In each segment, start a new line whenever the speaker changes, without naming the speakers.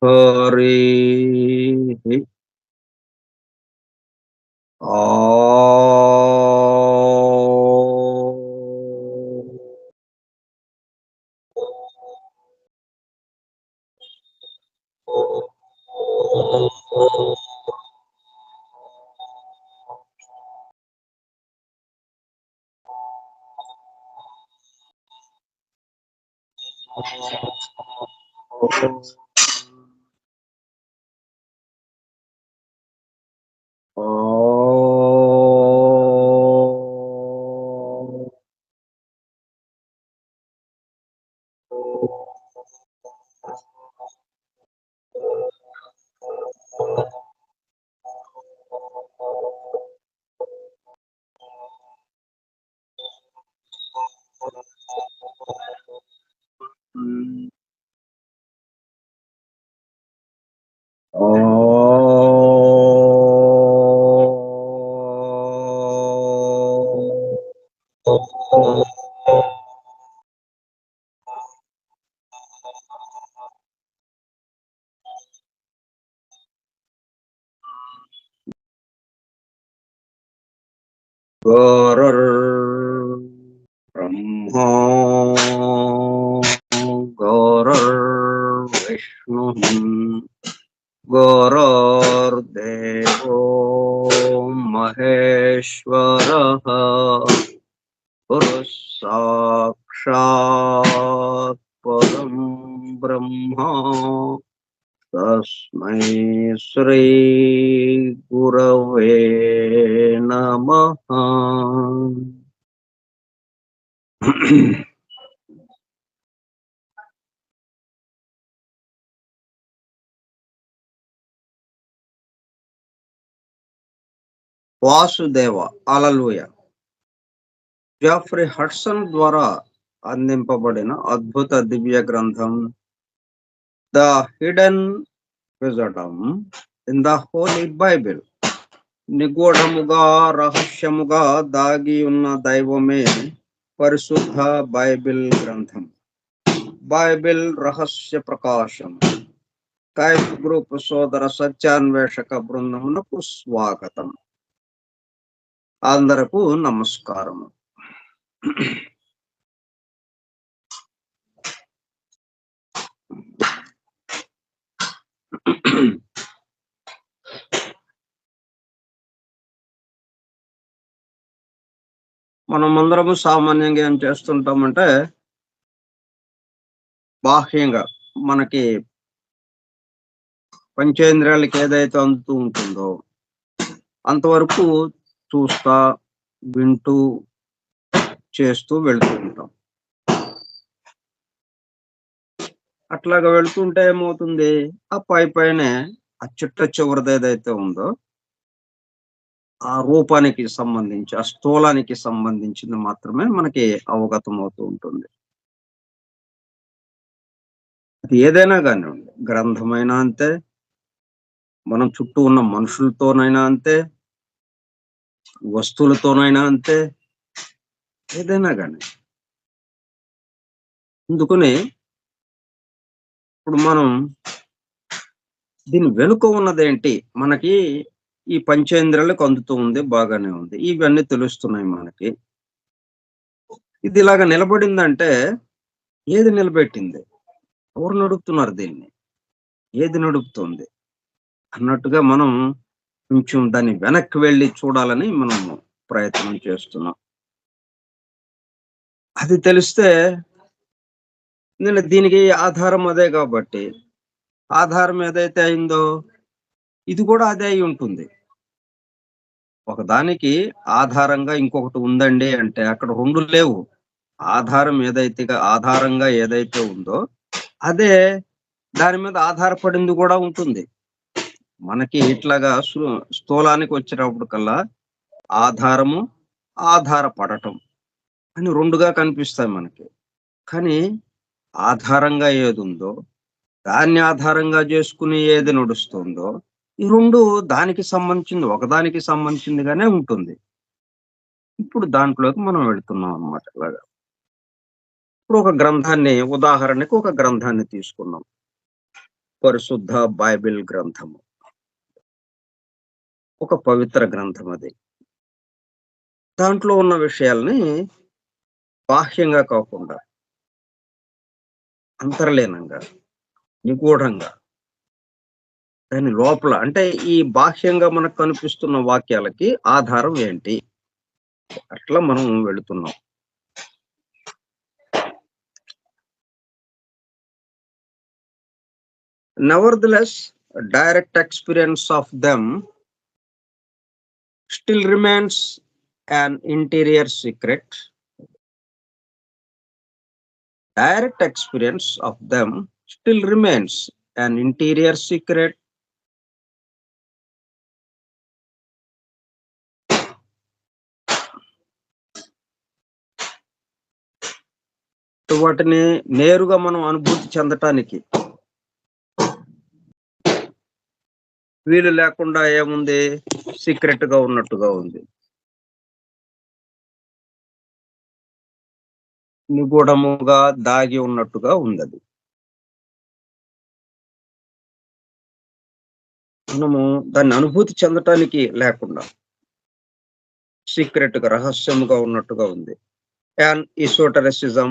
హరి ఆ బ్రహ్మా విష్ణు గురుర్దేవో మహేశ్వరః గురు సాక్షాత్ పరం బ్రహ్మ తస్మై శ్రీ గురవే నమః. వాసుదేవ హల్లెలూయా. జాఫ్రీ హడ్సన్ ద్వారా అందింపబడిన అద్భుత దివ్య గ్రంథం the hidden wisdom in the holy Bible. నిగూఢముగా రహస్యముగా దాగి ఉన్న దైవమే పరిశుద్ధ బైబిల్ గ్రంథం. బైబిల్ రహస్య ప్రకాశం. కైఫ్ గ్రూప్ సోదర సత్యాన్వేషక బృందమునకు స్వాగతం. అందరకు నమస్కారము. మనమందరము సామాన్యంగా ఏం చేస్తుంటామంటే బాహ్యంగా మనకి పంచేంద్రియాలకి ఏదైతే అందుతూ ఉంటుందో అంతవరకు చూస్తా వింటూ చేస్తూ వెళ్తూ ఉంటాం. అట్లాగా వెళ్తుంటే ఏమవుతుంది, ఆ పైనే ఆ చిట్ట చివరిది ఏదైతే ఉందో ఆ రూపానికి సంబంధించి ఆ స్థూలానికి సంబంధించింది మాత్రమే మనకి అవగతం అవుతూ ఉంటుంది. అది ఏదైనా కానివ్వండి, గ్రంథమైనా అంతే, మనం చుట్టూ ఉన్న మనుషులతోనైనా అంతే, వస్తువులతోనైనా అంతే, ఏదైనా కానీ. అందుకని ఇప్పుడు మనం దీని వెనుక ఉన్నదేంటి, మనకి ఈ పంచేంద్రియాలకు అందుతూ ఉంది, బాగానే ఉంది, ఇవన్నీ తెలుస్తున్నాయి మనకి. ఇది ఇలాగ నిలబడిందంటే ఏది నిలబెట్టింది, ఎవరు నడుపుతున్నారు దీన్ని, ఏది నడుపుతుంది అన్నట్టుగా మనం కొంచెం దాన్ని వెనక్కి వెళ్ళి చూడాలని మనం ప్రయత్నం చేస్తున్నాం. అది తెలిస్తే నేను దీనికి ఆధారం అదే కాబట్టి ఆధారం ఏదైతే అయిందో ఇది కూడా అదే అయి ఉంటుంది. ఒకదానికి ఆధారంగా ఇంకొకటి ఉందండి అంటే అక్కడ రెండు లేవు. ఆధారంగా ఏదైతే ఉందో అదే దాని మీద ఆధారపడింది కూడా ఉంటుంది. మనకి ఇట్లాగా స్థూలానికి వచ్చినప్పుడు కల్లా ఆధారము, ఆధారపడటం అని రెండుగా కనిపిస్తాయి మనకి. కానీ ఆధారంగా ఏది ఉందో దాన్ని ఆధారంగా చేసుకుని ఏది నడుస్తుందో ఈ రెండు దానికి సంబంధించింది, ఒకదానికి సంబంధించిందిగానే ఉంటుంది. ఇప్పుడు దాంట్లోకి మనం వెళుతున్నాం అన్నమాట. ఇలాగా ఇప్పుడు ఒక గ్రంథాన్ని, ఉదాహరణకు ఒక గ్రంథాన్ని తీసుకున్నాం. పరిశుద్ధ బైబిల్ గ్రంథము. ఒక పవిత్ర గ్రంథం అది. దాంట్లో ఉన్న విషయాల్ని బాహ్యంగా కాకుండా అంతర్లీనంగా, నిగూఢంగా దాని లోపల అంటే ఈ బాహ్యంగా మనకు కనిపిస్తున్న వాక్యాలకి ఆధారం ఏంటి? అట్లా మనం వెళుతున్నాం. Nevertheless, direct experience of them still remains an interior secret. Direct experience of them still remains an interior secret. వాటిని నేరుగా మనం అనుభూతి చెందటానికి వీలు లేకుండా ఏముంది? సీక్రెట్ గా ఉన్నట్టుగా ఉంది, నిగూఢముగా దాగి ఉన్నట్టుగా ఉంది. అది మనము దాన్ని అనుభూతి చెందటానికి లేకుండా సీక్రెట్ గా, రహస్యముగా ఉన్నట్టుగా ఉంది. అండ్ ఈసోటరిసిజం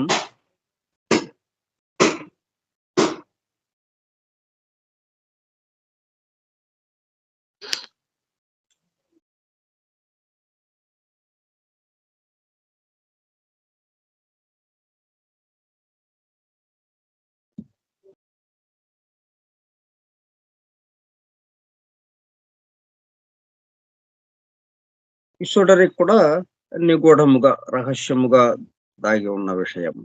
ఈసోటరిక్ కూడా నిగూఢముగా, రహస్యముగా దాగి ఉన్న విషయం.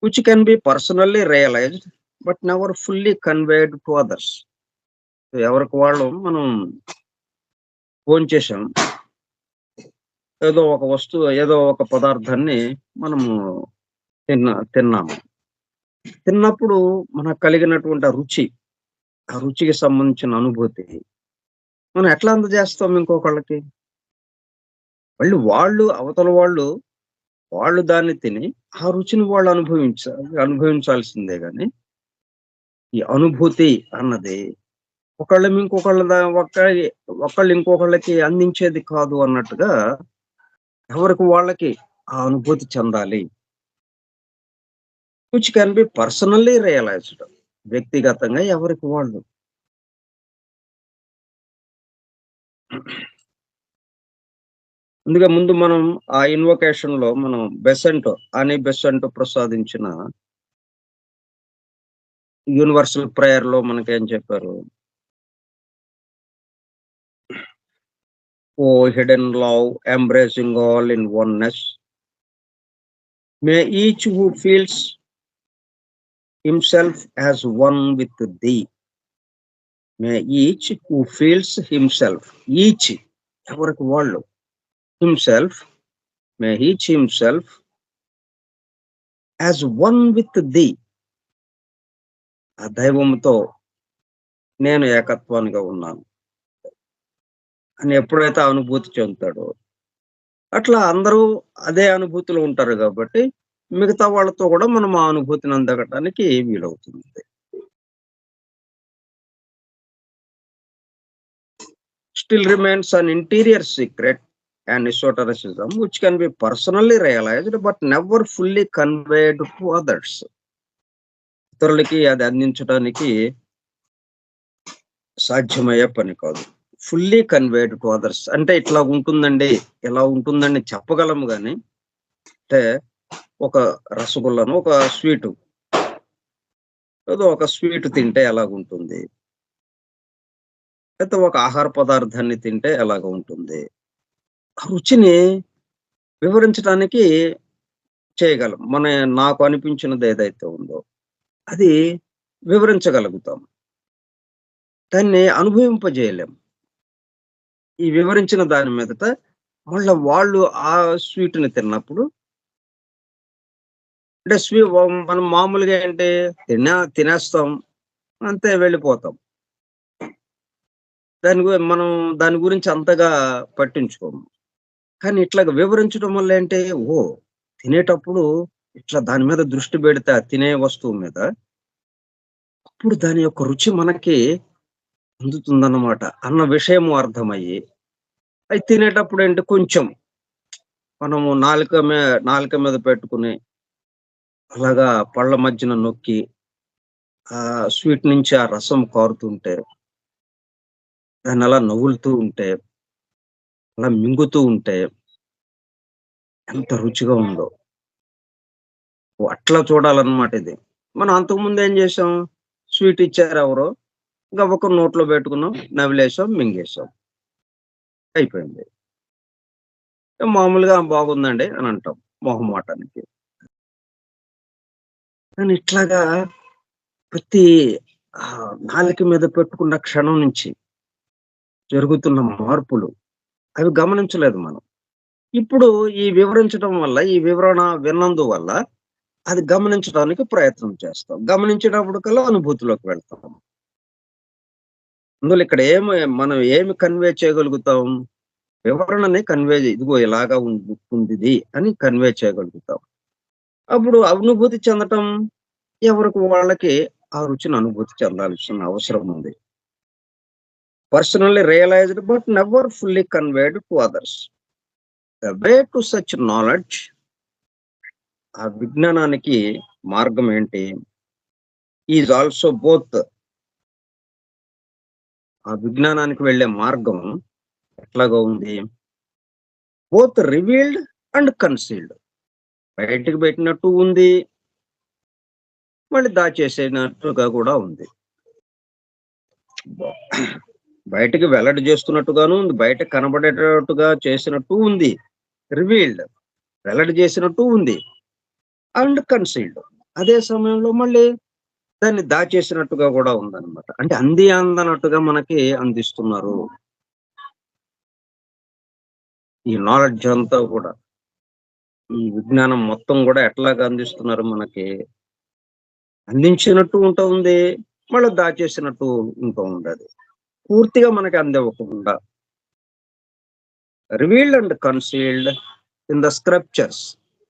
which can be personally realized but never fully conveyed to others. ఎవరికి వాళ్ళు మనం భోంచేసాం, ఏదో ఒక వస్తువు, ఏదో ఒక పదార్థాన్ని మనము తిన్నాము. తిన్నప్పుడు మనకు కలిగినటువంటి ఆ రుచికి సంబంధించిన అనుభూతి మనం ఎట్లా అందజేస్తాం ఇంకొకళ్ళకి? మళ్ళీ అవతల వాళ్ళు దాన్ని తిని ఆ రుచిని వాళ్ళు అనుభవించాల్సిందే గాని ఈ అనుభూతి అన్నది ఒకళ్ళు ఇంకొకళ్ళకి అందించేది కాదు అన్నట్టుగా ఎవరికి వాళ్ళకి ఆ అనుభూతి చెందాలి. which can be personally realized, వ్యక్తిగతంగా ఎవరికి వాళ్ళు. అందుకే ముందు మనం ఆ ఇన్వొకేషన్ లో మనం బెసెంటో ప్రసాదించిన యూనివర్సల్ ప్రేయర్ లో మనకేం చెప్పారు? O hidden love embracing all in oneness, may each who feels himself as one with thee. May each who feels himself, each ఎవరికి వాళ్ళు, himself, may each himself as one with thee. ఆ దైవముతో నేను ఏకత్వానిగా ఉన్నాను అని ఎప్పుడైతే అనుభూతి చెందుతాడో, అట్లా అందరూ అదే అనుభూతిలో ఉంటారు కాబట్టి మిగతా వాళ్ళతో కూడా మనం ఆ అనుభూతిని అందగటానికి వీలవుతుంది. Still remains an interior secret and esotericism which can be personally realized but never fully conveyed to others. ఇతరులకి అది అందించడానికి సాధ్యమయ్యే పని కాదు. ఫుల్లీ కన్వేడ్ టు అదర్స్ అంటే ఇట్లా ఉంటుందండి, ఎలా ఉంటుందండి చెప్పగలము కానీ, అంటే ఒక రసగుల్లను, ఒక స్వీటు, ఏదో ఒక స్వీట్ తింటే ఎలాగుంటుంది, లేకపోతే ఒక ఆహార పదార్థాన్ని తింటే ఎలాగ ఉంటుంది, ఆ రుచిని వివరించడానికి చేయగలం. నాకు అనిపించినది ఏదైతే ఉందో అది వివరించగలుగుతాం, దాన్ని అనుభవింపజేయలేం. ఈ వివరించిన దాని మీదట మళ్ళీ వాళ్ళు ఆ స్వీట్ని తిన్నప్పుడు అంటే మనం మామూలుగా ఏంటి తినేస్తాం అంతే, వెళ్ళిపోతాం. మనం దాని గురించి అంతగా పట్టించుకోము. కానీ ఇట్లా వివరించడం వల్ల ఏంటి, తినేటప్పుడు ఇట్లా దాని మీద దృష్టి పెడితే తినే వస్తువు మీద అప్పుడు దాని యొక్క రుచి మనకి అందుతుందన్నమాట అన్న విషయము అర్థమయ్యి, అయి తినేటప్పుడేంటి కొంచెం మనము నాలుక మీద పెట్టుకుని, అలాగా పళ్ళ మధ్యన నొక్కి, స్వీట్ నుంచి ఆ రసం కారుతుంటే, దాన్నలా నములుతూ ఉంటే, అలా మింగుతూ ఉంటే ఎంత రుచిగా ఉందో. అట్లా చూడాలన్నమాట ఇది. మనం అంతకుముందు ఏం చేసాం, స్వీట్ ఇచ్చారెవరో, గబుక్కన నోట్లో పెట్టుకున్నాం, నమిలేసాం, మింగేసాం. అయిపోయింది. మామూలుగా బాగుందండి అని అంటాం మొహమాటానికి. కానీ ఇట్లాగా ప్రతి నాలుక మీద పెట్టుకున్న క్షణం నుంచి జరుగుతున్న మార్పులు అవి గమనించలేదు మనం. ఇప్పుడు ఈ వివరించడం వల్ల, ఈ వివరణ విన్నందువల్ల అది గమనించడానికి ప్రయత్నం చేస్తాం. గమనించేటప్పటికల్లా అనుభూతిలోకి వెళ్తాం. అందులో ఇక్కడ మనం ఏమి కన్వే చేయగలుగుతాం? వివరణని కన్వే ఇదిగో ఇలాగా ఉందిది అని కన్వే చేయగలుగుతాం. అప్పుడు అనుభూతి చెందటం ఎవరికి వాళ్ళకి ఆ రుచిని అనుభూతి చెందాల్సిన అవసరం ఉంది. Personally realised but never fully conveyed to others. The way to such knowledge, ఆ విజ్ఞానానికి మార్గం ఏంటి? ఈజ్ ఆల్సో బోత్, ఆ విజ్ఞానానికి వెళ్ళే మార్గం ఎట్లాగా ఉంది? Both revealed and concealed. బయటికి పెట్టినట్టు ఉంది, మళ్ళీ దాచేసినట్టుగా కూడా ఉంది. బయటికి వెల్లడి చేస్తున్నట్టుగాను ఉంది, బయట కనబడేటట్టుగా చేసినట్టు ఉంది. రివీల్డ్, వెల్లడి చేసినట్టు ఉంది. అండ్ కన్సీల్డ్, అదే సమయంలో మళ్ళీ దాన్ని దాచేసినట్టుగా కూడా ఉందన్నమాట. అంటే అందనట్టుగా మనకి అందిస్తున్నారు. ఈ నాలెడ్జ్ అంతా కూడా, ఈ విజ్ఞానం మొత్తం కూడా ఎట్లాగా అందిస్తున్నారు మనకి? అందించినట్టు ఉంటుంది, మళ్ళీ దాచేసినట్టు ఉంటూ ఉండదు. పూర్తిగా మనకి అందివ్వకుండా. Revealed and concealed in the scriptures.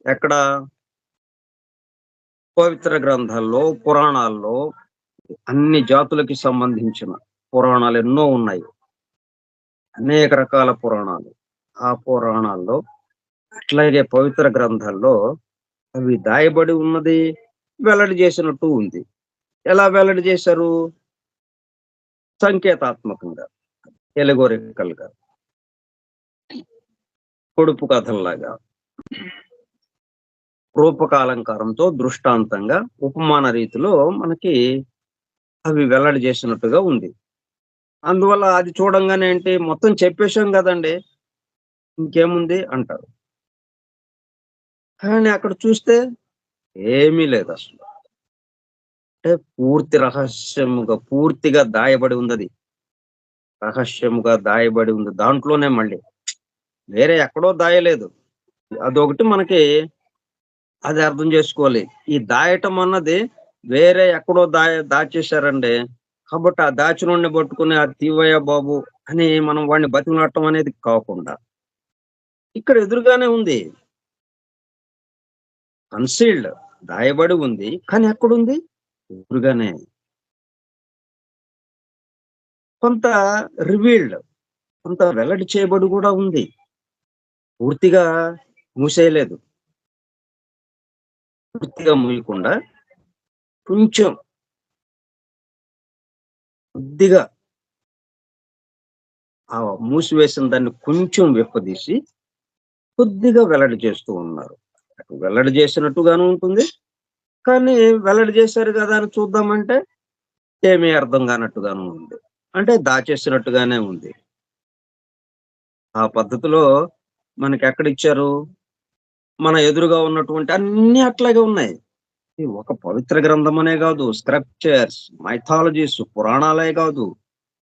ఎక్కడ? పవిత్ర గ్రంథాల్లో, పురాణాల్లో, అన్ని జాతులకి సంబంధించిన పురాణాలు ఎన్నో ఉన్నాయి. అనేక రకాల పురాణాలు. ఆ పురాణాల్లో అట్లాగే పవిత్ర గ్రంథాల్లో అవి దాయబడి ఉన్నది, వెల్లడి చేసినట్టు ఉంది. ఎలా వెల్లడి చేశారు? సంకేతాత్మకంగా, ఎలగోరికల్‌గా, పొడుపు కథల్లాగా, రూపకాలంకారంతో, దృష్టాంతంగా, ఉపమాన రీతిలో మనకి అవి వెల్లడి చేసినట్టుగా ఉంది. అందువల్ల అది చూడంగానే ఏంటి, మొత్తం చెప్పేసాం గదండీ! ఇంకేముంది అంటారు. కానీ అక్కడ చూస్తే ఏమీ లేదసలు. అంటే పూర్తి రహస్యముగా, పూర్తిగా దాయబడి ఉందది. రహస్యముగా దాయబడి ఉంది. దాంట్లోనే మళ్ళీ. వేరే ఎక్కడో దాయలేదు. అదొకటి మనకి అది అర్థం జేసుకోవాలి. ఈ దాయటం అన్నది వేరే ఎక్కడో దాచేశారండి. కాబట్టి ఆ దాచినోడిని పట్టుకొని అది తీవయ్యా బాబు అని మనం వాడిని బతిమలాడటం అనేది కాకుండా, ఇక్కడ ఎదురుగానే ఉంది. కన్సీల్డ్, దాయబడి ఉంది. కానీ ఎక్కడుంది? ఎదురుగానే. కొంత రివీల్డ్, కొంత వెల్లడి చేయబడి గూడా ఉంది. పూర్తిగా మూసేయలేదు. పూర్తిగా మూయకుండా కొంచెం, కొద్దిగా ఆ మూసివేసిన దాన్ని కొంచెం విప్పదీసి, కొద్దిగా వెల్లడి చేస్తూ ఉన్నారు. అటు వెల్లడి చేసినట్టుగాను ఉంటుంది. కానీ వెల్లడి చేశారు గదా అని చూద్దామంటే ఏమీ అర్థం కానట్టుగాను ఉంది. అంటే దాచేసినట్టుగానే ఉంది. ఆ పద్ధతిలో మనకెక్కడిచ్చారు? మన ఎదురుగా ఉన్నటువంటి అన్నీ అట్లాగే ఉన్నాయి. ఈ ఒక పవిత్ర గ్రంథమనే గాదు, స్క్రిప్చర్స్, మైథాలజీస్, పురాణాలే గాదు,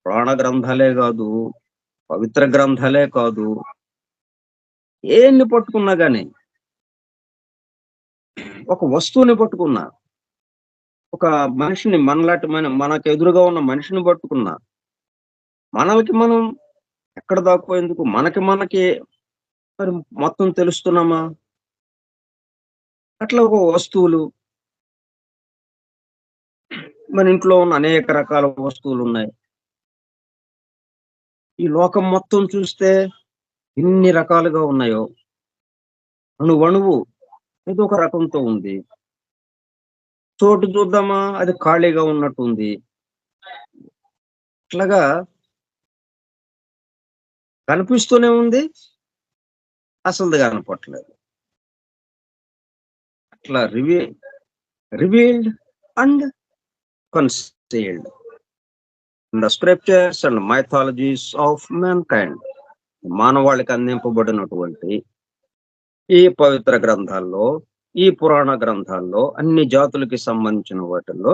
పురాణ గ్రంథాలే గాదు, పవిత్ర గ్రంథాలే కాదు, ఏన్ని పట్టుకున్నా గాని, ఒక వస్తువుని పట్టుకున్నా, ఒక మనిషిని మనలాంటి మనకు ఎదురుగా ఉన్న మనిషిని పట్టుకున్నా, మనలకి మనం ఎక్కడ దాక్కుపోయేందుకు, మనకి మరి మొత్తం తెలుస్తున్నామా? అట్లా ఒక వస్తువులు, మన ఇంట్లో ఉన్న అనేక రకాల వస్తువులున్నాయి. ఈ లోకం మొత్తం చూస్తే ఎన్ని రకాలుగా ఉన్నాయో. అణువణువు ఏదో ఒక రకంతో ఉంది. చోటు చూద్దామా అది ఖాళీగా ఉన్నట్టుంది. ఇట్లాగా కనిపిస్తూనే ఉంది. అసలుది కనపట్లేదు. అట్లా revealed and concealed in the scriptures and mythologies of mankind. మానవాళికి అందింపబడినటువంటి ఈ పవిత్ర గ్రంథాల్లో, ఈ పురాణ గ్రంథాల్లో అన్ని జాతులకి సంబంధించిన వాటిల్లో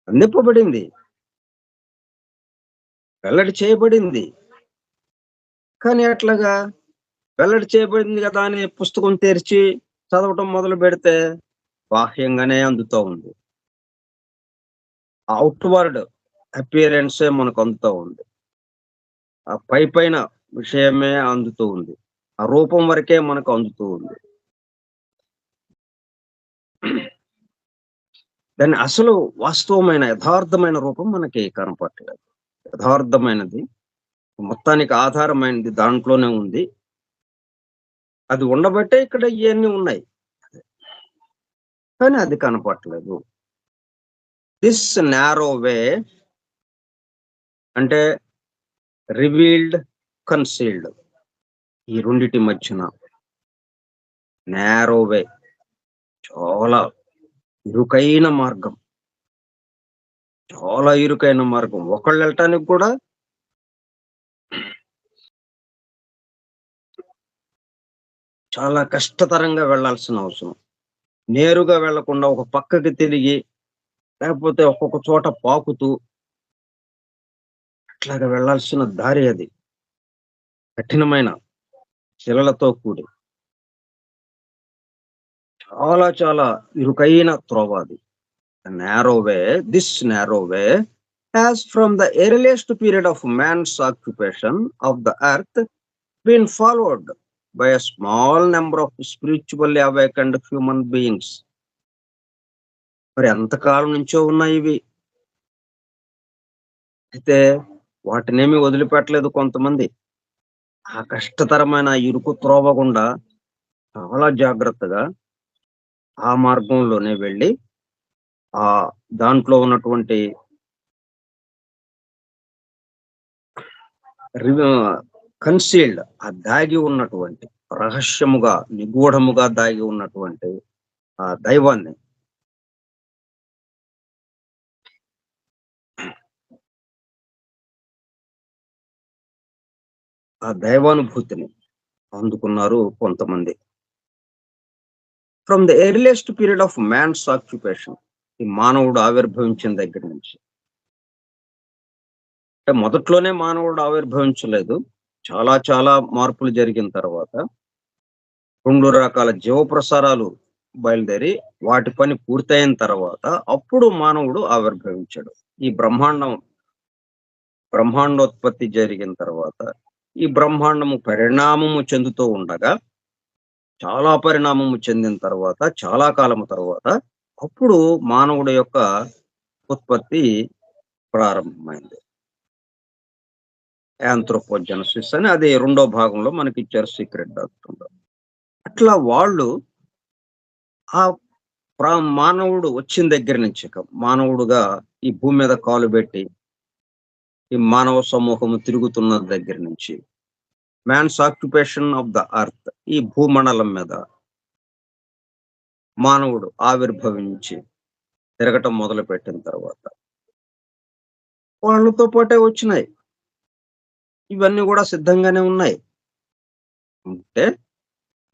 అందింపబడింది, వెల్లడి చేయబడింది. కానీ అట్లాగా వెల్లడి చేయబడింది కదా అని పుస్తకం తెరిచి చదవటం మొదలు పెడితే బాహ్యంగానే అందుతూ ఉంది. అవుట్వర్డ్ అపియరెన్సే మనకు అందుతూ ఉంది. ఆ పైన విషయమే అందుతూ ఉంది. ఆ రూపం వరకే మనకు అందుతూ ఉంది. దాని అసలు వాస్తవమైన యథార్థమైన రూపం మనకి కనపడలేదు. యథార్థమైనది, మొత్తానికి ఆధారమైనది దాంట్లోనే ఉంది. అది ఉండబట్టే ఇక్కడ ఇవన్నీ ఉన్నాయి. కానీ అది కనపడలేదు. దిస్ నారో వే అంటే రివీల్డ్, కన్సీల్డ్, ఈ రెండిటి మధ్యన నారో వే, చాలా ఇరుకైన మార్గం, చాలా ఇరుకైన మార్గం. ఒకళ్ళు వెళ్ళటానికి కూడా చాలా కష్టతరంగా వెళ్లాల్సిన అవసరం. నేరుగా వెళ్లకుండా ఒక పక్కకి తిరిగి, లేకపోతే ఒక్కొక్క చోట పాకుతూ అట్లాగా వెళ్లాల్సిన దారి అది. కఠినమైన శిలలతో కూడి చాలా చాలా ఇరుకైన త్రోవ అది. narrow way, this narrow way has from the earliest period of man's occupation of the earth been followed by a small number of spiritually awakened human beings. మరి ఎంతకాలం నుంచో ఉన్నాయి ఇవి. అయితే వాటినేమి వదిలిపెట్టలేదు కొంతమంది. ఆ కష్టతరమైన ఇరుకు త్రోవ గుండా చాలా జాగ్రత్తగా ఆ మార్గంలోనే వెళ్ళి ఆ దాంట్లో ఉన్నటువంటి కన్సీల్డ్, ఆ దాగి ఉన్నటువంటి రహస్యముగా, నిగూఢముగా దాగి ఉన్నటువంటి ఆ దైవాన్ని, ఆ దైవానుభూతిని అందుకున్నారు కొంతమంది. From the earliest period of man's occupation, ఈ మానవుడు ఆవిర్భవించిన దగ్గర నుంచి. అంటే మొదట్లోనే మానవుడు ఆవిర్భవించలేదు. చాలా చాలా మార్పులు జరిగిన తర్వాత 2 రకాల జీవ ప్రసారాలు బయలుదేరి వాటి పని పూర్తయిన తర్వాత అప్పుడు మానవుడు ఆవిర్భవించాడు. ఈ బ్రహ్మాండోత్పత్తి జరిగిన తర్వాత ఈ బ్రహ్మాండము పరిణామము చెందుతూ ఉండగా, చాలా పరిణామము చెందిన తర్వాత, చాలా కాలము తర్వాత అప్పుడు మానవుడి యొక్క ఉత్పత్తి ప్రారంభమైంది. యాంథ్రోపోజెనసిస్ అని అది 2వ భాగంలో మనకి ఇచ్చారు సీక్రెట్ డాక్టర్లో. అట్లా వాళ్ళు ఆ మానవుడు వచ్చిన దగ్గర నుంచి, మానవుడుగా ఈ భూమి మీద కాలు పెట్టి ఈ మానవ సమూహము తిరుగుతున్న దగ్గర నుంచి, man's occupation of the earth, ఈ భూమండలం మీద మానవుడు ఆవిర్భవించి తిరగటం మొదలు పెట్టిన తర్వాత వాళ్ళతో పాటే వచ్చినాయి. ఇవన్నీ కూడా సిద్ధంగానే ఉన్నాయి. అంటే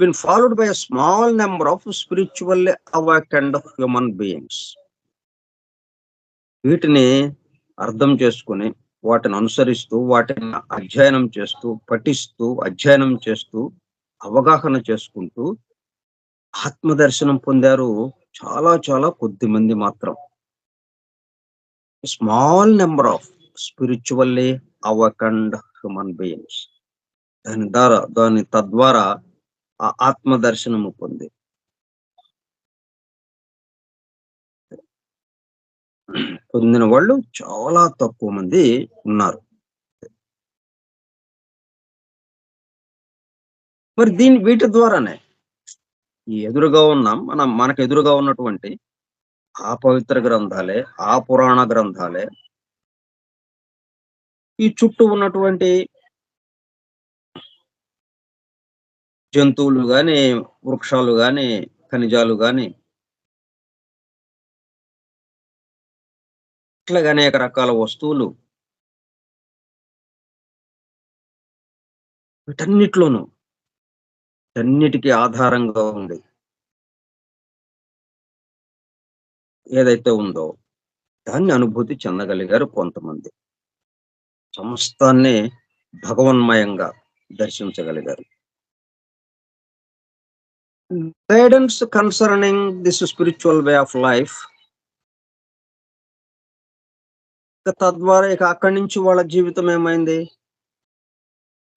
been followed by a small number of spiritually awakened human beings. వీటిని అర్థం చేసుకుని, వాటిని అనుసరిస్తూ, వాటిని అధ్యయనం చేస్తూ, పఠిస్తూ, అధ్యయనం చేస్తూ, అవగాహన చేసుకుంటూ ఆత్మదర్శనం పొందారు చాలా చాలా కొద్ది మంది మాత్రం. Small number of spiritually awakened human beings దాని తద్వారా ఆ ఆత్మదర్శనము పొంది పొందిన వాళ్ళు చాలా తక్కువ మంది ఉన్నారు. మరి వీటి ద్వారానే ఈ ఎదురుగా ఉన్న మనకు ఎదురుగా ఉన్నటువంటి ఆ పవిత్ర గ్రంథాలే, ఆ పురాణ గ్రంథాలే, ఈ చుట్టూ ఉన్నటువంటి జంతువులు గాని, వృక్షాలు గాని, ఖనిజాలు గాని, ఇట్లాగే అనేక రకాల వస్తువులు వీటన్నిటిలోనూ వీటన్నిటికి ఆధారంగా ఉంది ఏదైతే ఉందో దాన్ని అనుభూతి చెందగలిగారు కొంతమంది. సమస్తాన్ని భగవన్మయంగా దర్శించగలిగారు. Guidance concerning this spiritual way of life, తద్వారా ఇక అక్కడి నుంచి వాళ్ళ జీవితం ఏమైంది?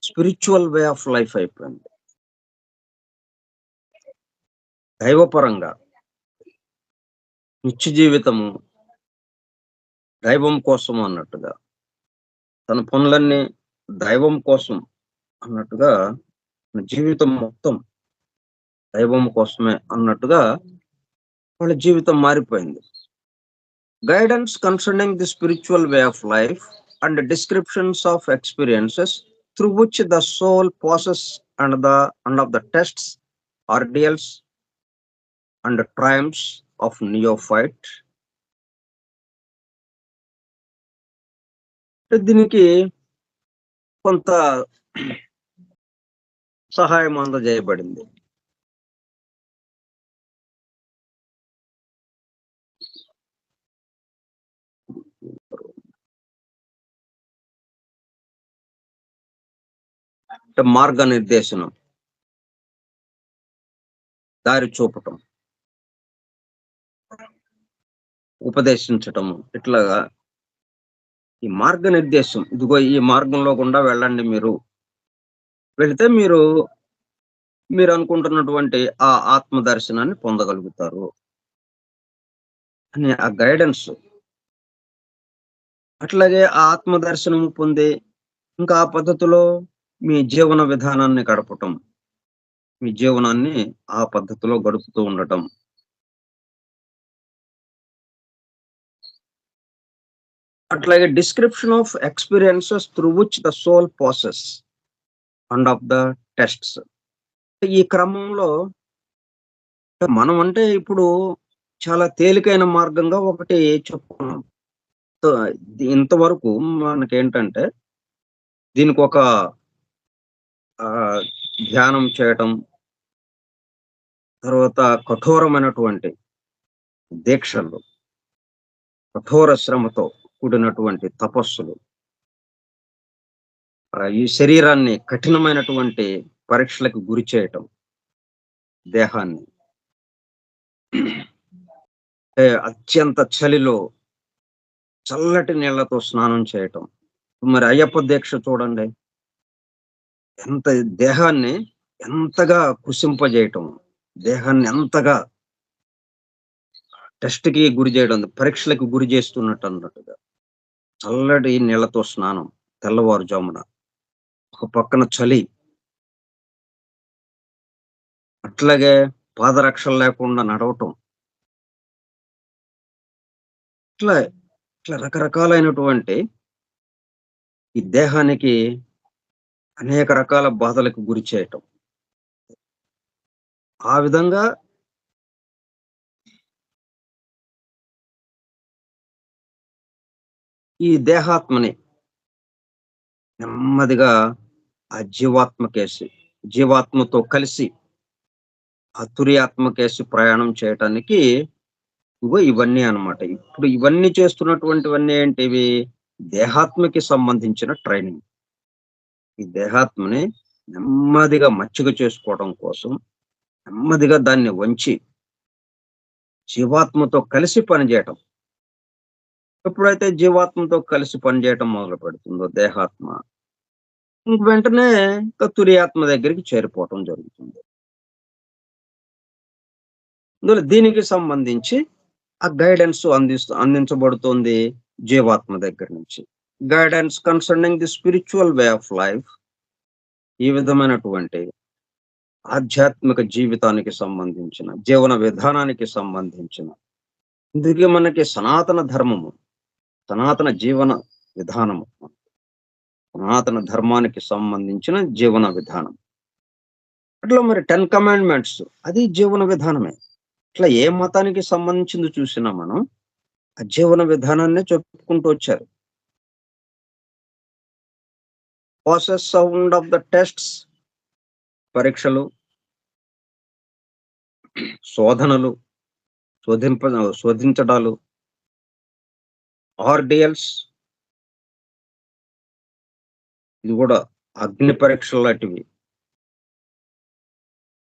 స్పిరిచువల్ వే ఆఫ్ లైఫ్ అయిపోయింది. దైవపరంగా నిత్య జీవితము దైవం కోసం అన్నట్టుగా, తన పనులన్నీ దైవం కోసం అన్నట్టుగా, జీవితం మొత్తం దైవం కోసమే అన్నట్టుగా వాళ్ళ జీవితం మారిపోయింది. Guidance concerning the spiritual way of life and descriptions of experiences through which the soul passes and of the tests, ordeals and triumphs of neophyte. దీనికి కొంత సహాయం అందజేయబడింది. మార్గనిర్దేశనం, దారి చూపటం, ఉపదేశించటము, ఇట్లాగా ఈ మార్గనిర్దేశం, ఇదిగో ఈ మార్గంలో గుండా వెళ్ళండి, మీరు వెళితే మీరు అనుకుంటున్నటువంటి ఆ ఆత్మ దర్శనాన్ని పొందగలుగుతారు అని ఆ గైడెన్స్. అట్లాగే ఆ ఆత్మ దర్శనం పొంది ఇంకా ఆ పద్ధతిలో మీ జీవన విధానాన్ని గడపటం, మీ జీవనాన్ని ఆ పద్ధతిలో గడుపుతూ ఉండటం. అట్లాగే description of experiences through which the soul passes and of the tests. ఈ క్రమంలో మనం అంటే ఇప్పుడు చాలా తేలికైన మార్గంగా ఒకటి చెప్పుకున్నాం. ఇంతవరకు మనకేంటంటే దీనికి ఒక ధ్యానం చేయటం, తర్వాత కఠోరమైనటువంటి దీక్షలు, కఠోర శ్రమతో కూడినటువంటి తపస్సులు, ఈ శరీరాన్ని కఠినమైనటువంటి పరీక్షలకు గురి చేయటం, దేహాన్ని అత్యంత చలిలో చల్లటి నీళ్లతో స్నానం చేయటం. మరి అయ్యప్ప దీక్ష చూడండి, ఎంత దేహాన్ని ఎంతగా కుసింపజేయటం, దేహాన్ని ఎంతగా టెస్ట్కి గురి చేయడం, పరీక్షలకు గురి చేస్తున్నట్టు అన్నట్టుగా. చల్లటి నీళ్లతో స్నానం తెల్లవారుజామున, ఒక పక్కన చలి, అట్లాగే పాదరక్షలు లేకుండా నడవటం, ఇట్లా రకరకాలైనటువంటి ఈ దేహానికి అనేక రకాల బాధలకు గురి చేయటం. ఆ విధంగా ఈ దేహాత్మని నెమ్మదిగా ఆ జీవాత్మతో కలిసి ఆ తురియాత్మకేసి ప్రయాణం చేయటానికి ఇవన్నీ అన్నమాట. ఇప్పుడు ఇవన్నీ చేస్తున్నటువంటివన్నీ ఏంటివి? దేహాత్మకి సంబంధించిన ట్రైనింగ్. ఈ దేహాత్మని నెమ్మదిగా మచ్చిక చేసుకోవడం కోసం, నెమ్మదిగా దాన్ని వంచి జీవాత్మతో కలిసి పనిచేయటం. ఎప్పుడైతే జీవాత్మతో కలిసి పనిచేయటం మొదలు పెడుతుందో దేహాత్మ, వెంటనే తురియాత్మ దగ్గరికి చేరిపోవటం జరుగుతుంది. దీనికి సంబంధించి ఆ గైడెన్స్ అందించబడుతుంది జీవాత్మ దగ్గర నుంచి. Guidance concerning the spiritual way of life, ఈ విధమైనటువంటి ఆధ్యాత్మిక జీవితానికి సంబంధించిన, జీవన విధానానికి సంబంధించిన, ఇందుకే మనకి సనాతన ధర్మము, సనాతన జీవన విధానము, సనాతన ధర్మానికి సంబంధించిన జీవన విధానం. అట్లా మరి 10 కమాండ్మెంట్స్ అది జీవన విధానమే. ఇట్లా ఏ మతానికి సంబంధించింది చూసినా మనం ఆ జీవన విధానాన్ని చెప్పుకుంటూ వచ్చారు. Process sound of the tests, పరీక్షలు, శోధనలు, శోధించడాలు, ఆర్డియల్స్, ఇది కూడా అగ్ని పరీక్షలు లాంటివి.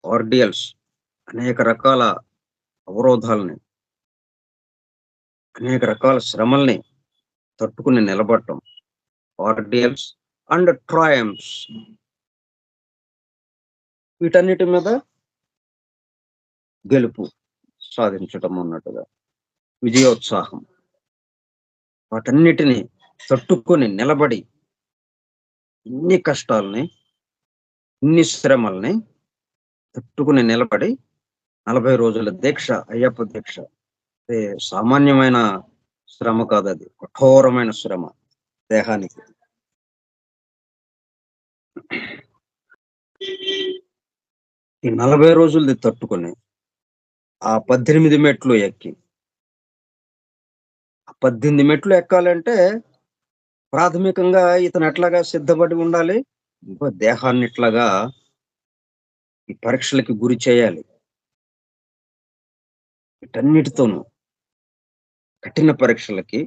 ఆర్డియల్స్ అనేక రకాల అవరోధాలని, అనేక రకాల శ్రమల్ని తట్టుకుని నిలబడటం. ఆర్డియల్స్ అండ్ ట్రయంఫ్స్, వీటన్నిటి మీద గెలుపు సాధించటం అన్నట్టుగా, విజయోత్సాహం, వాటన్నిటిని తట్టుకొని నిలబడి ఇన్ని కష్టాలని, ఇన్ని శ్రమల్ని తట్టుకుని నిలబడి 40 రోజుల దీక్ష, అయ్యప్ప దీక్ష. అదే సామాన్యమైన శ్రమ కాదు, అది కఠోరమైన శ్రమ దేహానికి. ఈ 40 రోజులది తట్టుకొని ఆ 18 మెట్లు ఎక్కి, ఆ 18 మెట్లు ఎక్కాలంటే ప్రాథమికంగా ఇతను ఎట్లాగా సిద్ధపడి ఉండాలి, దేహాన్ని ఇట్లాగా ఈ పరీక్షలకి గురి చేయాలి. వీటన్నిటితోనూ కఠిన పరీక్షలకి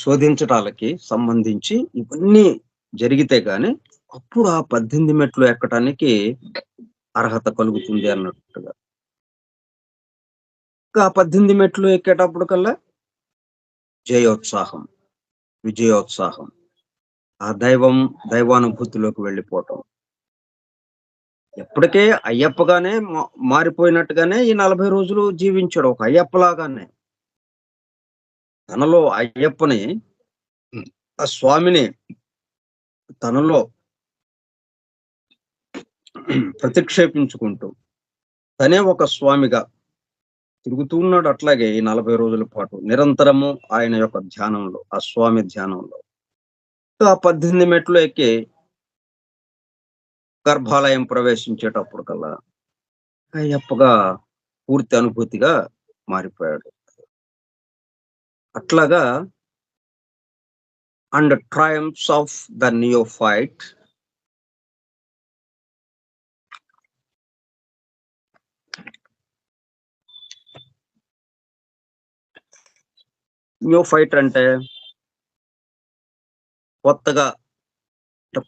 శోధించటాలకి సంబంధించి ఇవన్నీ జరిగితే గాని అప్పుడు ఆ 18 మెట్లు ఎక్కటానికి అర్హత కలుగుతుంది అన్నట్టుగా. ఆ 18 మెట్లు ఎక్కేటప్పుడు కల్లా జయోత్సాహం, విజయోత్సాహం, ఆ దైవానుభూతిలోకి వెళ్ళిపోవటం. ఎప్పటికే అయ్యప్పగానే మారిపోయినట్టుగానే ఈ 40 రోజులు జీవించాడు, ఒక అయ్యప్పలాగానే. తనలో అయ్యప్పని, ఆ స్వామిని తనలో ప్రతిక్షేపించుకుంటూ తనే ఒక స్వామిగా తిరుగుతూ ఉన్నాడు. అట్లాగే ఈ 40 రోజుల పాటు నిరంతరము ఆయన యొక్క ధ్యానంలో, ఆ స్వామి ధ్యానంలో. ఆ 18 మెట్లు ఎక్కి గర్భాలయం ప్రవేశించేటప్పుడు కల్లా అయ్యప్పగా పూర్తి అనుభూతిగా మారిపోయాడు. అట్లాగా అండ్ ట్రయంఫ్స్ ఆఫ్ ద నియోఫైట్, నియోఫైట్ అంటే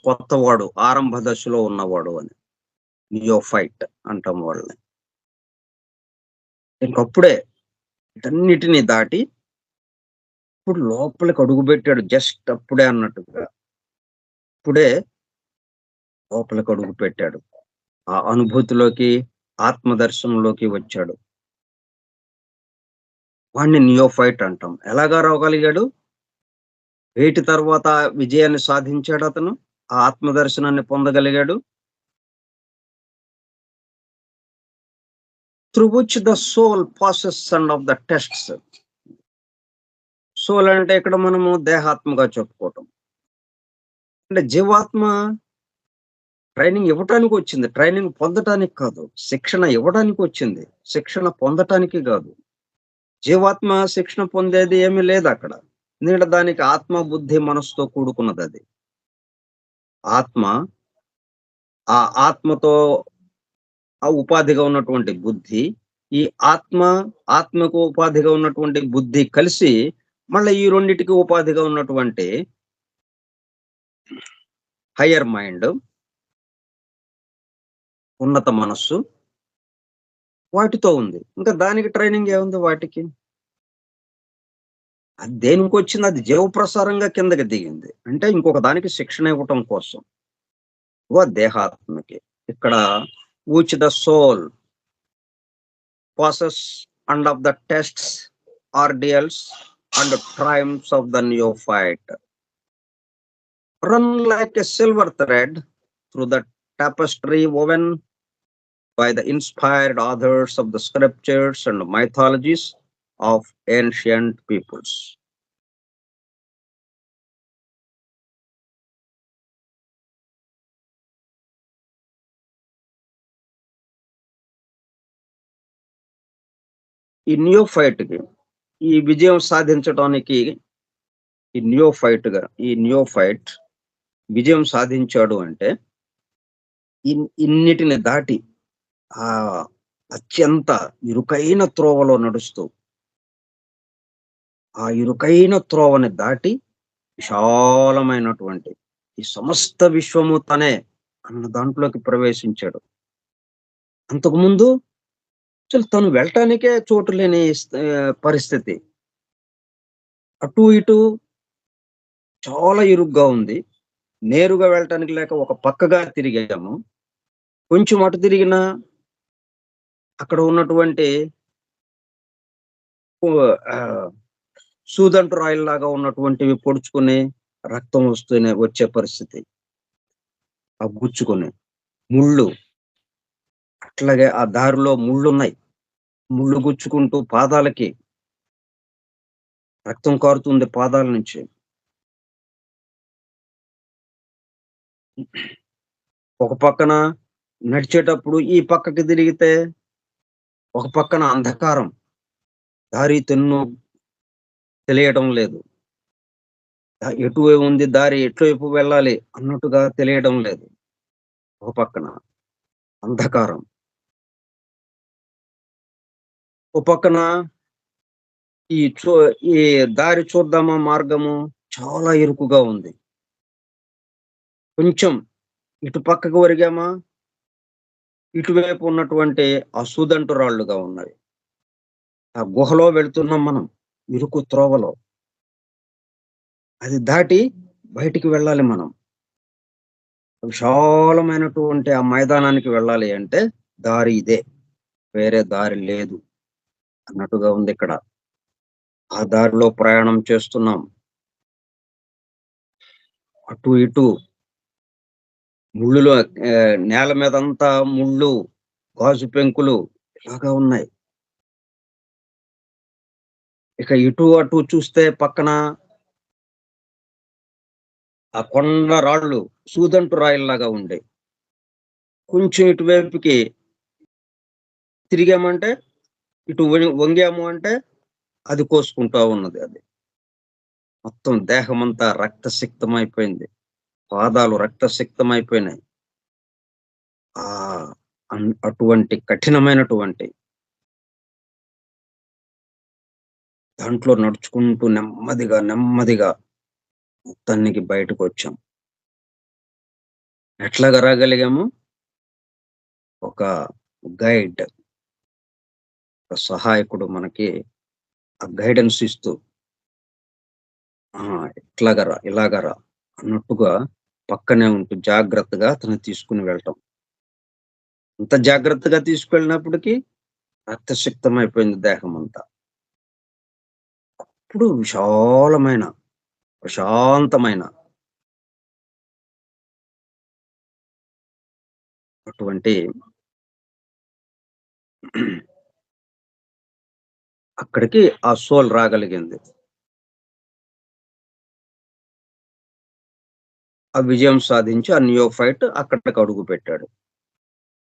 కొత్తవాడు, ఆరంభ దశలో ఉన్నవాడు అని నియోఫైట్ అంటాం వాళ్ళని. ఇంకప్పుడే వీటన్నిటిని దాటి ఇప్పుడు లోపలికి అడుగు పెట్టాడు, జస్ట్ అప్పుడే అన్నట్టుగా. ఇప్పుడే లోపలికి అడుగు పెట్టాడు, ఆ అనుభూతిలోకి, ఆత్మదర్శనంలోకి వచ్చాడు. వాడిని నియోఫైట్ అంటాం. ఎలాగా రాగలిగాడు? వేటి తర్వాత విజయాన్ని సాధించాడు అతను, ఆ ఆత్మదర్శనాన్ని పొందగలిగాడు. through which the soul passes some of the tests. Soul అంటే ఇక్కడ మనము దేహాత్మగా చెప్పుకోవటం. అంటే జీవాత్మ ట్రైనింగ్ ఇవ్వటానికి వచ్చింది, ట్రైనింగ్ పొందటానికి కాదు. శిక్షణ ఇవ్వడానికి వచ్చింది, శిక్షణ పొందటానికి కాదు. జీవాత్మ శిక్షణ పొందేది ఏమీ లేదు అక్కడ. ఎందుకంటే దానికి ఆత్మ, బుద్ధి, మనసుతో కూడుకున్నది. అది ఆత్మ, ఆ ఆత్మతో ఆ ఉపాధిగా ఉన్నటువంటి బుద్ధి, ఈ ఆత్మకు ఉపాధిగా ఉన్నటువంటి బుద్ధి కలిసి మళ్ళీ ఈ రెండిటికి ఉపాధిగా ఉన్నటువంటి హయ్యర్ మైండ్, ఉన్నత మనస్సు వాటితో ఉంది. ఇంకా దానికి ట్రైనింగ్ ఏముంది వాటికి? అది దేనికి వచ్చింది? అది జీవప్రసారంగా కిందకి దిగింది. అంటే ఇంకొక దానికి శిక్షణ ఇవ్వటం కోసం. దేహాత్మకి ఇక్కడ which the soul passes under the tests, ordeals, and triumphs of the neophyte. Run like a silver thread through the tapestry woven by the inspired authors of the scriptures and mythologies of ancient peoples. ఈ నియోఫైట్ కి ఈ విజయం సాధించడానికి ఈ నియోఫైట్ విజయం సాధించాడు అంటే ఇన్నిటిని దాటి ఆ అత్యంత ఇరుకైన త్రోవలో నడుస్తూ ఆ ఇరుకైన త్రోవని దాటి విశాలమైనటువంటి ఈ సమస్త విశ్వము తనే అన్న దాంట్లోకి ప్రవేశించాడు. అంతకుముందు అసలు తను వెళ్ళటానికే చోటు లేని పరిస్థితి. అటు ఇటు చాలా ఇరుగ్గా ఉంది. నేరుగా వెళ్ళటానికి లేక ఒక పక్కగా తిరిగాము. కొంచెం అటు తిరిగినా అక్కడ ఉన్నటువంటి సూదంటు రాయిల్లాగా ఉన్నటువంటివి పొడుచుకుని రక్తం వచ్చే పరిస్థితి. ఆ గుచ్చుకొని ముళ్ళు, అట్లాగే ఆ దారిలో ముళ్ళున్నాయి. ముళ్ళు గుచ్చుకుంటూ పాదాలకి రక్తం కారుతుంది పాదాల నుంచి. ఒక పక్కన నడిచేటప్పుడు ఈ పక్కకి తిరిగితే ఒక పక్కన అంధకారం, దారి తెన్ను తెలియటం లేదు. ఎటువైపు ఉంది దారి, ఎటువైపు వెళ్ళాలి అన్నట్టుగా తెలియడం లేదు. ఒక పక్కన అంధకారం, ఒక పక్కన ఈ దారి చూద్దామా మార్గము చాలా ఇరుకుగా ఉంది. కొంచెం ఇటు పక్కకు ఒరిగామా ఇటువైపు ఉన్నటువంటి ఆ సూదంటు రాళ్లుగా ఉన్నవి. ఆ గుహలో వెళ్తున్నాం మనం, ఇరుకు త్రోవలో. అది దాటి బయటికి వెళ్ళాలి మనం. విశాలమైనటువంటి ఆ మైదానానికి వెళ్ళాలి అంటే దారి ఇదే, వేరే దారి లేదు అన్నట్టుగా ఉంది ఇక్కడ. ఆ దారిలో ప్రయాణం చేస్తున్నాం. అటు ఇటు ముళ్ళులో నేల మీదంతా ముళ్ళు, గాజు పెంకులు ఇలాగా ఉన్నాయి. ఇక ఇటు అటు చూస్తే పక్కన ఆ కొండ రాళ్ళు సూదంటు రాయిల్లాగా ఉండే. కొంచెం ఇటువైపుకి తిరిగామంటే, ఇటు వంగాము అంటే అది కోసుకుంటా ఉన్నది. అది మొత్తం దేహం అంతా రక్తసిక్తమైపోయింది, పాదాలు రక్తసిక్తమైపోయినాయి. అటువంటి కఠినమైనటువంటి దాంట్లో నడుచుకుంటూ నెమ్మదిగా నెమ్మదిగా మొత్తానికి బయటకు వచ్చాం. ఎట్లాగా రాగలిగాము? ఒక గైడ్, ఒక సహాయకుడు మనకి ఆ గైడెన్స్ ఇస్తూ ఇట్లాగరా ఇలాగరా అన్నట్టుగా పక్కనే ఉంటూ జాగ్రత్తగా అతను తీసుకుని వెళ్ళటం. అంత జాగ్రత్తగా తీసుకెళ్ళినప్పటికీ రక్తసిక్తమైపోయింది దేహం అంతా. అప్పుడు విశాలమైన ప్రశాంతమైన అటువంటి అక్కడికి ఆ సోల్ రాగలిగింది. ఆ విజయం సాధించి ఆ నియోఫైట్ అక్కడికి అడుగు పెట్టాడు.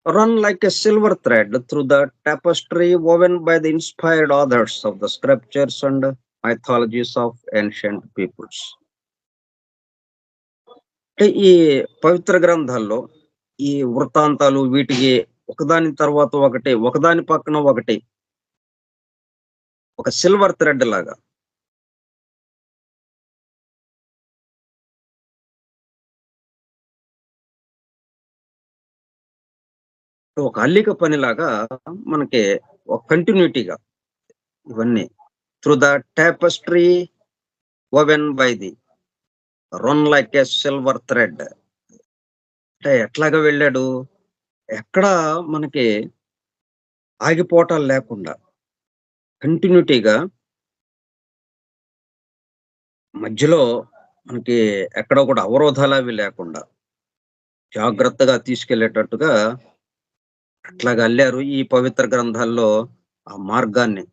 Run like a silver thread through the tapestry woven by the inspired authors of the scriptures and mythologies of ancient peoples. ఈ పవిత్ర గ్రంథాల్లో ఈ వృత్తాంతాలు వీటికి ఒకదాని తర్వాత ఒకటి, ఒకదాని పక్కన ఒకటి, ఒక సిల్వర్ థ్రెడ్ లాగా ఒక అల్లిక పనిలాగా మనకి ఒక కంటిన్యూటీగా ఇవన్నీ through the tapestry woven by the run like a silver thread. అంటే ఎట్లాగా వెళ్ళాడు? ఎక్కడ మనకి ఆగిపోవటాలు లేకుండా కంటిన్యూటీగా మధ్యలో మనకి ఎక్కడ కూడా అవరోధాలవి లేకుండా జాగ్రత్తగా తీసుకెళ్ళేటట్టుగా అట్లాగా అల్లారు ఈ పవిత్ర గ్రంథాల్లో. ఆ మార్గాన్ని,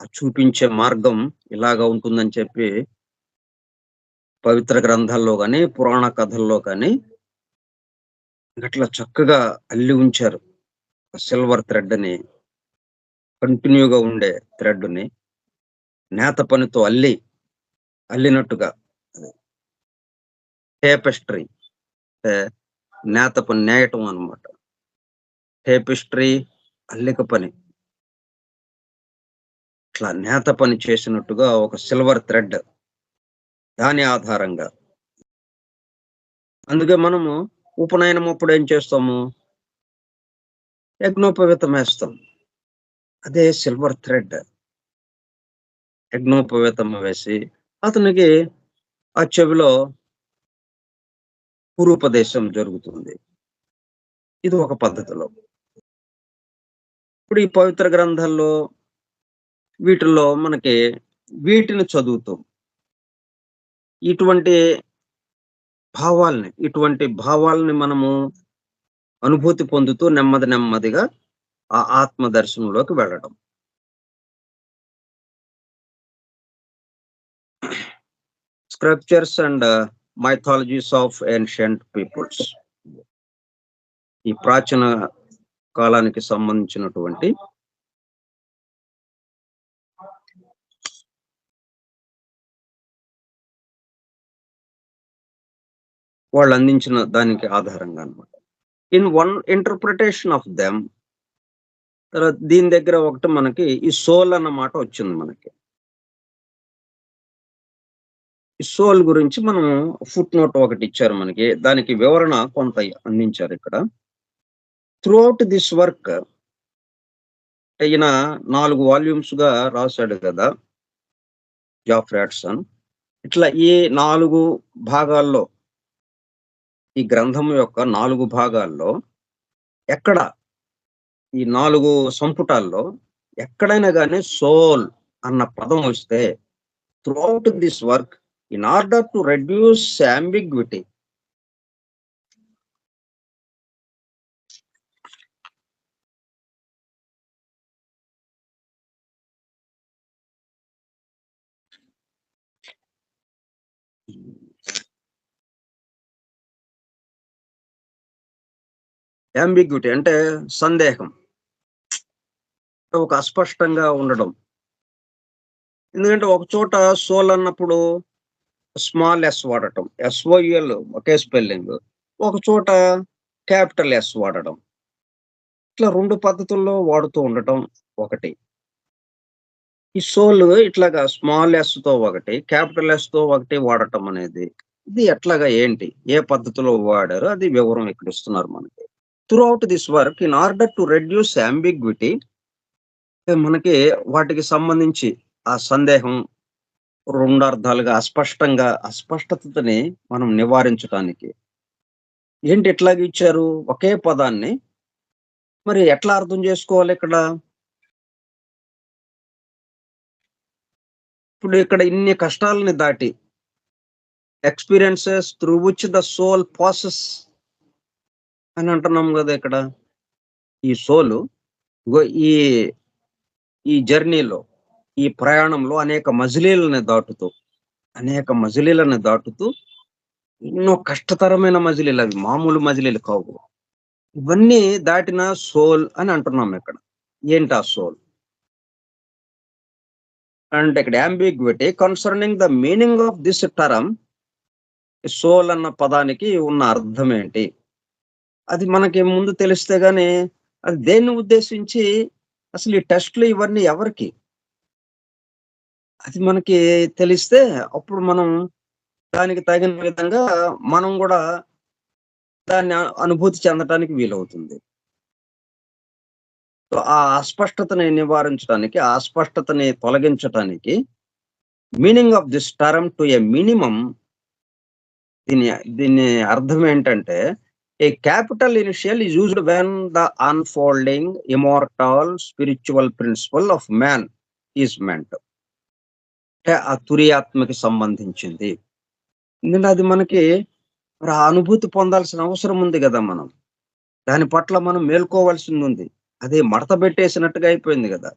ఆ చూపించే మార్గం ఇలాగా ఉంటుందని చెప్పి పవిత్ర గ్రంథాల్లో గాని, పురాణ కథల్లో కానీ అట్లా చక్కగా అల్లి ఉంచారు. సిల్వర్ థ్రెడ్‌ని, కంటిన్యూగా ఉండే థ్రెడ్‌ని నేత పనితో అల్లినట్టుగా టేపెస్ట్రీ, అంటే నేత పని నేయటం అన్నమాట. టేపెస్ట్రీ, అల్లిక పని. ఇట్లా నేత పని చేసినట్టుగా ఒక సిల్వర్ థ్రెడ్ దాని ఆధారంగా. అందుకే మనము ఉపనయనం అప్పుడు ఏం చేస్తాము? యజ్ఞోపవీతం వేస్తాం. అదే సిల్వర్ థ్రెడ్. యజ్ఞోపవీతం వేసి అతనికి ఆ చెవిలో గురూపదేశం జరుగుతుంది. ఇది ఒక పద్ధతిలో. ఇప్పుడు ఈ పవిత్ర గ్రంథాల్లో వీటిల్లో మనకి వీటిని చదువుతూ ఇటువంటి ఇటువంటి భావాల్ని మనము అనుభూతి పొందుతూ నెమ్మదిగా ఆ ఆత్మ దర్శనంలోకి వెళ్ళడం. Scriptures and mythologies of ancient peoples. ఈ ప్రాచీన కాలానికి సంబంధించినటువంటి వాళ్ళు అందించిన దానికి ఆధారంగా అన్నమాట. In one interpretation of them, తర్వాత దీని దగ్గర ఒకటి మనకి ఈ సోల్ అన్న మాట వచ్చింది మనకి. ఈ సోల్ గురించి మనం ఫుట్ నోట్ ఒకటి ఇచ్చారు మనకి. దానికి వివరణ కొంత అందించారు ఇక్కడ. త్రూఅవుట్ దిస్ వర్క్, ఈయన 4 వాల్యూమ్స్ గా రాశాడు కదా జాఫ్ రాట్సన్. ఇట్లా ఈ 4 భాగాల్లో, ఈ గ్రంథం యొక్క 4 భాగాల్లో ఎక్కడ ఈ 4 సంపుటాల్లో ఎక్కడైనా గానీ సోల్ అన్న పదం వస్తే throughout this work in order to reduce ambiguity, ambiguity అంటే సందేహం, ఒక అస్పష్టంగా ఉండడం. ఎందుకంటే ఒక చోట సోల్ అన్నప్పుడు స్మాల్ ఎస్ వాడటం, ఎస్ఓఎల్ ఒకే స్పెల్లింగ్. ఒక చోట క్యాపిటల్ ఎస్ వాడడం. ఇట్లా 2 పద్ధతుల్లో వాడుతూ ఉండటం ఒకటి. ఈ సోల్ ఇట్లాగా స్మాల్ ఎస్ తో ఒకటి, క్యాపిటల్ ఎస్ తో ఒకటి వాడటం అనేది ఇది ఎట్లాగా ఏంటి? ఏ పద్ధతిలో వాడారో అది వివరం ఇక్కడ ఇస్తున్నారు మనకి. Throughout this work in order to reduce ambiguity, మనకి వాటికి సంబంధించి ఆ సందేహం, 2 అర్థాలుగా అస్పష్టతని మనం నివారించటానికి. ఏంటి ఎట్లాగ ఇచ్చారు? ఒకే పదాన్ని మరి ఎట్లా అర్థం చేసుకోవాలి ఇక్కడ? ఇప్పుడు ఇక్కడ ఇన్ని కష్టాలని దాటి experiences through which the soul passes అని అంటున్నాం గదా ఇక్కడ. ఈ సోలు ఇగో ఈ ఈ జర్నీలో, ఈ ప్రయాణంలో అనేక మజిలీలని దాటుతూ ఎన్నో కష్టతరమైన మజిలీలు, అవి మామూలు మజిలీలు కావు. ఇవన్నీ దాటిన సోల్ అని అంటున్నాం ఇక్కడ. ఏంటి ఆ సోల్? అండ్ ఇక్కడ ambiguity concerning the meaning of this term, soul అన్న పదానికి ఉన్న అర్థం ఏంటి? అది మనకి ముందు తెలిస్తే గాని అది దేన్ని ఉద్దేశించి అసలు ఈ టెస్ట్‌లు ఇవన్నీ ఎవరికి? అది మనకి తెలిస్తే అప్పుడు మనం దానికి తగిన విధంగా మనం గూడా దాన్ని అనుభూతి చెందటానికి వీలవుతుంది. సో, ఆ అస్పష్టతని నివారించడానికి, ఆ అస్పష్టతని తొలగించటానికి meaning of this term to a minimum, దీని దీని అర్థం ఏంటంటే A capital initial is used when the unfolding immortal spiritual principle of man is meant. అంటే ఆ తురియాత్మకి సంబంధించింది. ఎందుకంటే అది మనకి మరి ఆ అనుభూతి పొందాల్సిన అవసరం ఉంది గదా మనం. దాని పట్ల మనం మేల్కోవాల్సిందుంది. అది మడత పెట్టేసినట్టుగా అయిపోయింది గదా!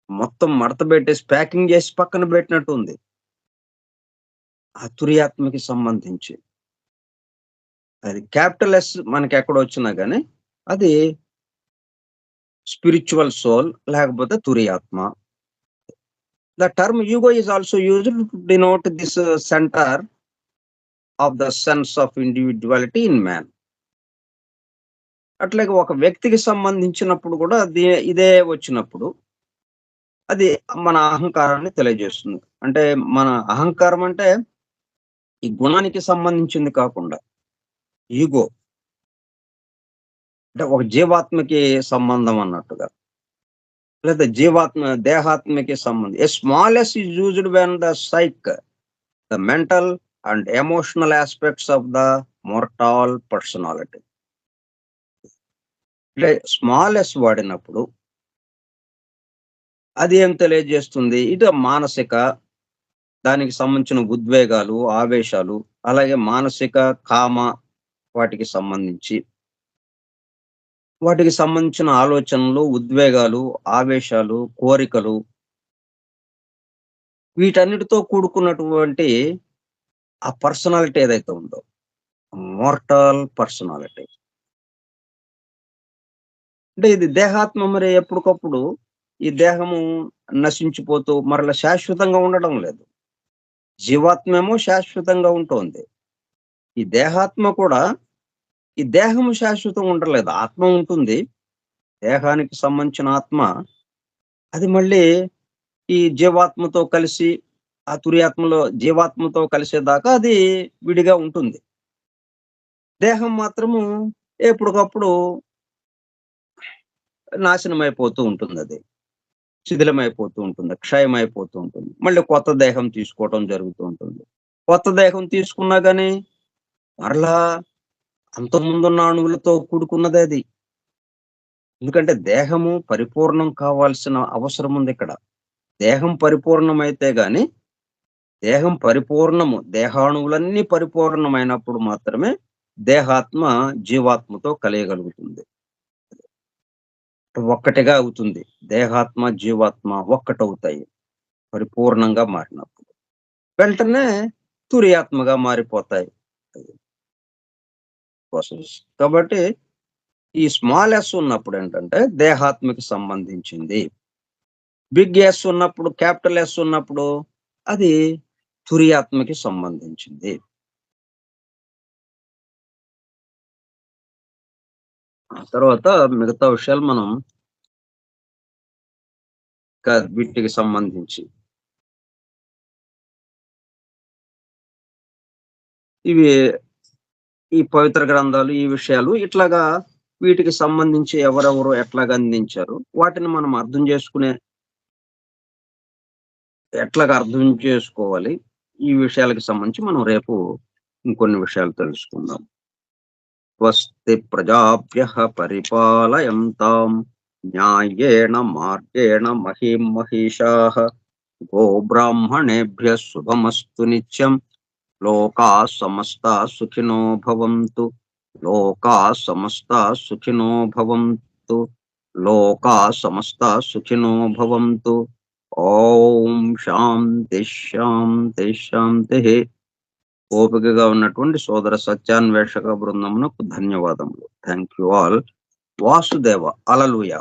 మొత్తం మడత పెట్టేసి ప్యాకింగ్ జేసి పక్కన బెట్టినట్టుంది. ఆ తురియాత్మకి సంబంధించి. అది క్యాపిటల్ ఎస్ మనకెక్కడొచ్చినా గాని అది స్పిరిచువల్ సోల్ లేకపోతే తురియాత్మ. The term ego is also used to denote this center of the sense of individuality in man. అట్లాగే ఒక వ్యక్తికి సంబంధించినప్పుడు కూడా ఇదే వచ్చినప్పుడు అది మన అహంకారాన్ని తెలియజేస్తుంది. అంటే మన అహంకారం అంటే ఈ గుణానికి సంబంధించింది కాకుండా ఈగో అంటే ఒక జీవాత్మకి సంబంధం అన్నట్టుగా. లేదా దేహాత్మకి సంబంధం. ఏ smallest is used when the the mental and emotional aspects of the mortal personality. అంటే స్మాలెస్ట్ వాడినప్పుడు అది ఏం తెలియజేస్తుంది? ఇది మానసిక దానికి సంబంధించిన ఉద్వేగాలు, ఆవేశాలు, అలాగే మానసిక, కామ వాటికి సంబంధించిన ఆలోచనలు, ఉద్వేగాలు, ఆవేశాలు, కోరికలు వీటన్నిటితో కూడుకున్నటువంటి ఆ పర్సనాలిటీ ఏదైతే ఉందో మోర్టల్ పర్సనాలిటీ. అంటే ఇది దేహాత్మ మరి ఎప్పటికప్పుడు ఈ దేహము నశించిపోతూ మరలా శాశ్వతంగా ఉండడం లేదు. జీవాత్మేమో శాశ్వతంగా ఉంటుంది. ఈ దేహాత్మ కూడా ఈ దేహము శాశ్వతంగా ఉండలేదు. ఆత్మ ఉంటుంది. దేహానికి సంబంధించిన ఆత్మ అది మళ్ళీ ఈ జీవాత్మతో కలిసి ఆ తురియాత్మలో జీవాత్మతో కలిసేదాకా అది విడిగా ఉంటుంది. దేహం మాత్రము ఎప్పటికప్పుడు నాశనమైపోతూ ఉంటుందది. శిథిలమైపోతూ ఉంటుంది. క్షయమైపోతూ ఉంటుంది. మళ్ళీ కొత్త దేహం తీసుకోవటం జరుగుతూ ఉంటుంది. కొత్త దేహం తీసుకున్నా గాని మరలా అంతకుముందున్న అణువులతో కూడుకున్నదే అది. ఎందుకంటే దేహము పరిపూర్ణం కావాల్సిన అవసరం ఉంది ఇక్కడ. దేహం పరిపూర్ణమైతే గాని దేహాణువులన్నీ పరిపూర్ణమైనప్పుడు మాత్రమే దేహాత్మ జీవాత్మతో కలియగలుగుతుంది. ఒక్కటిగా అవుతుంది. దేహాత్మ, జీవాత్మ ఒక్కటవుతాయి పరిపూర్ణంగా మారినప్పుడు. వెంటనే తురియాత్మగా మారిపోతాయి. కాబట్టి ఈ స్మాల్ ఎస్ ఉన్నప్పుడు ఏంటంటే దేహాత్మకి సంబంధించింది. బిగ్ ఎస్ ఉన్నప్పుడు, క్యాపిటల్ ఎస్ ఉన్నప్పుడు అది తురియాత్మకి సంబంధించింది. ఆ తర్వాత మిగతా విషయాలు మనం వీటికి సంబంధించి ఇవి ఈ పవిత్ర గ్రంథాలు ఈ విషయాలు ఇట్లాగా వీటికి సంబంధించి ఎవరెవరు ఎట్లాగా అందించారు వాటిని మనం ఎట్లాగా అర్థం చేసుకోవాలి ఈ విషయాలకు సంబంధించి మనం రేపు ఇంకొన్ని విషయాలు తెలుసుకుందాం. స్వస్తి ప్రజాభ్యః పరిపాలయంతాం న్యాయేణ మార్గేణ మహీం మహిషాః గోబ్రాహ్మణేభ్యః శుభమస్తు నిత్యం. లోకాః సమస్తాః సుఖినో భవంతు. లోకాః సమస్తాః సుఖినో భవంతు. లోకాః సమస్తాః సుఖినో భవంతు. ఓం శాంతి శాంతి శాంతిః. ఓపికగా ఉన్నటువంటి సోదర సత్యాన్వేషక బృందమునకు ధన్యవాదములు. Thank you all. Vasudeva. Hallelujah.